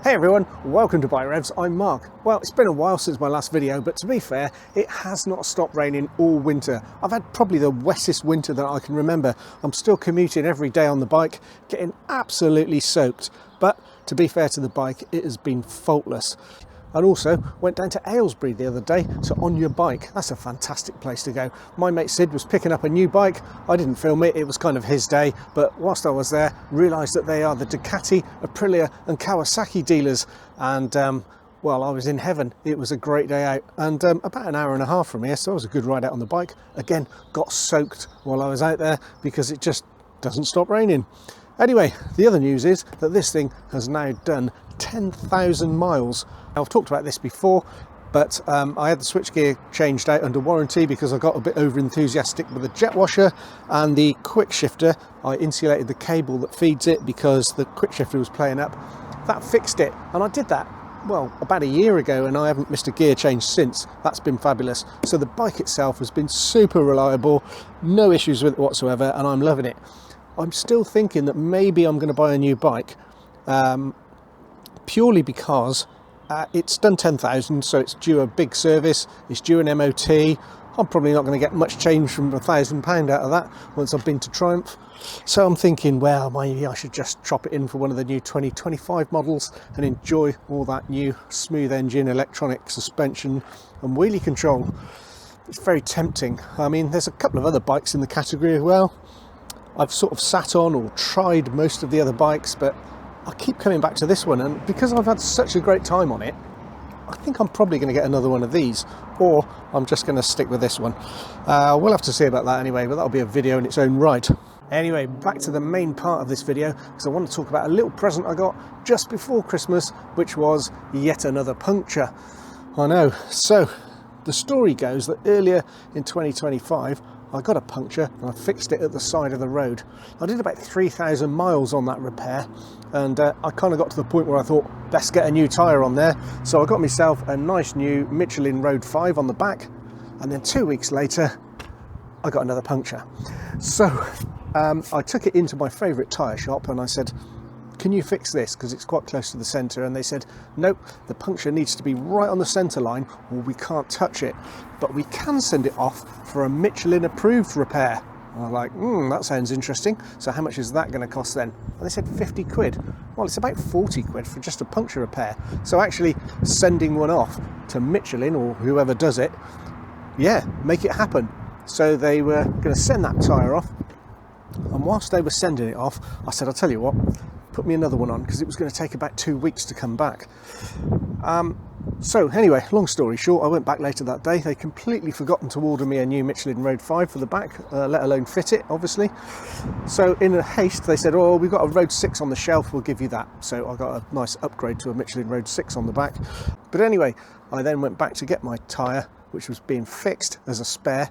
Hey everyone, welcome to Bike Revs. I'm Mark. Well, it's been a while since my last video, but to be fair, it has not stopped raining all winter. I've had probably the wettest winter that I can remember. I'm still commuting every day on the bike, getting absolutely soaked. But to be fair to the bike, it has been faultless. And also went down to Aylesbury the other day to On Your Bike. That's a fantastic place to go. My mate Sid was picking up a new bike. I didn't film it, it was kind of his day, but whilst I was there, realised that they are the Ducati, Aprilia and Kawasaki dealers, and well, I was in heaven. It was a great day out, and about an hour and a half from here, so it was a good ride out on the bike. Again, got soaked while I was out there because it just doesn't stop raining. Anyway, the other news is that this thing has now done 10,000 miles. I've talked about this before, but I had the switchgear changed out under warranty because I got a bit over enthusiastic with the jet washer, and the quick shifter, I insulated the cable that feeds it because the quick shifter was playing up. That fixed it, and I did that, well, about a year ago, and I haven't missed a gear change since. That's been fabulous. So the bike itself has been super reliable, no issues with it whatsoever, and I'm loving it. I'm still thinking that maybe I'm going to buy a new bike, purely because it's done 10,000, so it's due a big service, it's due an MOT. I'm probably not going to get much change from £1,000 out of that once I've been to Triumph. So I'm thinking, well, maybe I should just chop it in for one of the new 2025 models and enjoy all that new smooth engine, electronic suspension and wheelie control. It's very tempting. I mean, there's a couple of other bikes in the category as well. I've sort of sat on or tried most of the other bikes, but I keep coming back to this one, and because I've had such a great time on it, I think I'm probably going to get another one of these, or I'm just going to stick with this one. We'll have to see about that anyway, but that'll be a video in its own right. Anyway, back to the main part of this video, because I want to talk about a little present I got just before Christmas, which was yet another puncture. I know. So the story goes that earlier in 2025, I got a puncture and I fixed it at the side of the road. I did about 3,000 miles on that repair, and I kind of got to the point where I thought, let's get a new tyre on there. So I got myself a nice new Michelin Road 5 on the back, and then 2 weeks later I got another puncture. So I took it into my favourite tyre shop and I said, can you fix this, because it's quite close to the centre? And they said, nope, the puncture needs to be right on the centre line or we can't touch it, but we can send it off for a Michelin approved repair. I was like, that sounds interesting. So how much is that going to cost then? And they said 50 quid. Well, it's about 40 quid for just a puncture repair. So actually sending one off to Michelin or whoever does it, yeah, make it happen. So they were going to send that tyre off, and whilst they were sending it off, I said, I'll tell you what, put me another one on, because it was going to take about 2 weeks to come back. So anyway, long story short, I went back later that day. They completely forgotten to order me a new Michelin Road 5 for the back, let alone fit it, obviously. So in a haste, they said, oh, we've got a Road 6 on the shelf, we'll give you that. So I got a nice upgrade to a Michelin Road 6 on the back. But anyway, I then went back to get my tyre, which was being fixed as a spare,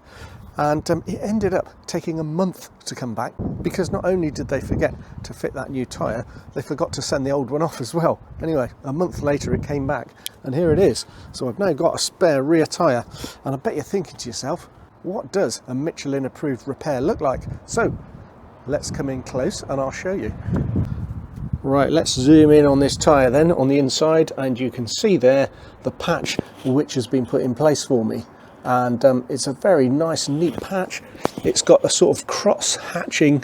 and it ended up taking a month to come back, because not only did they forget to fit that new tyre, they forgot to send the old one off as well. Anyway, a month later it came back, and here it is. So I've now got a spare rear tyre, and I bet you're thinking to yourself, what does a Michelin approved repair look like? So let's come in close and I'll show you. Right, let's zoom in on this tyre then, on the inside, and you can see there the patch which has been put in place for me. And it's a very nice, neat patch. It's got a sort of cross hatching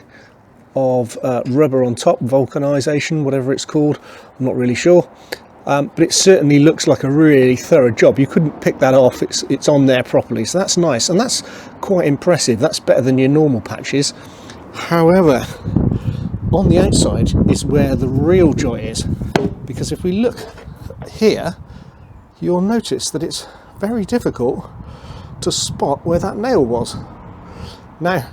of rubber on top, vulcanization, whatever it's called, I'm not really sure. But it certainly looks like a really thorough job. You couldn't pick that off, it's on there properly, so that's nice, and that's quite impressive. That's better than your normal patches. However, on the outside is where the real joy is, because if we look here, you'll notice that it's very difficult to spot where that nail was. Now,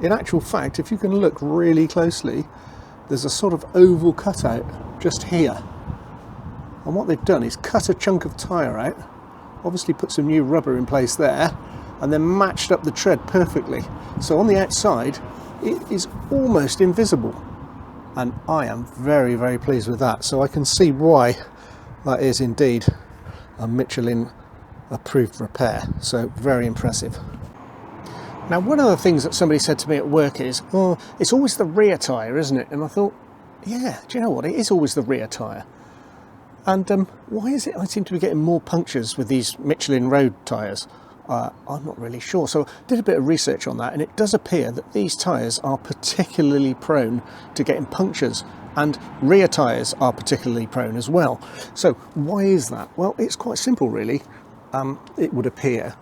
in actual fact, if you can look really closely, there's a sort of oval cutout just here. And what they've done is cut a chunk of tyre out, obviously put some new rubber in place there, and then matched up the tread perfectly. So on the outside, it is almost invisible. And I am very, very pleased with that. So I can see why that is indeed a Michelin approved repair. So very impressive. Now, one of the things that somebody said to me at work is, oh, it's always the rear tyre, isn't it? And I thought, yeah, do you know what? It is always the rear tyre. And why is it I seem to be getting more punctures with these Michelin road tyres? I'm not really sure. So I did a bit of research on that, and it does appear that these tyres are particularly prone to getting punctures, and rear tyres are particularly prone as well. So why is that? Well, it's quite simple really. It would appear.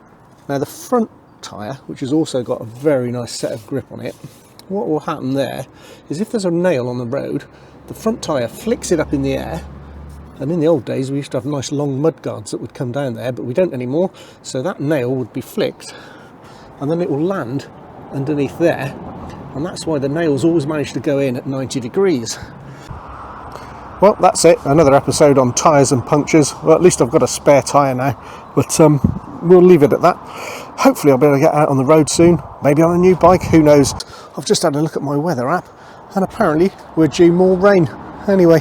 Now the front tyre, which has also got a very nice set of grip on it, what will happen there is if there's a nail on the road, the front tyre flicks it up in the air. And in the old days we used to have nice long mud guards that would come down there, but we don't anymore. So that nail would be flicked and then it will land underneath there, and that's why the nails always manage to go in at 90 degrees. Well, that's it, another episode on tyres and punctures. Well, at least I've got a spare tyre now, but we'll leave it at that. Hopefully I'll be able to get out on the road soon, maybe on a new bike, who knows. I've just had a look at my weather app and apparently we're due more rain. Anyway,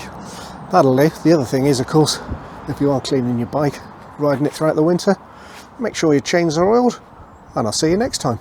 that'll do. The other thing is, of course, if you are cleaning your bike, riding it throughout the winter, make sure your chains are oiled, and I'll see you next time.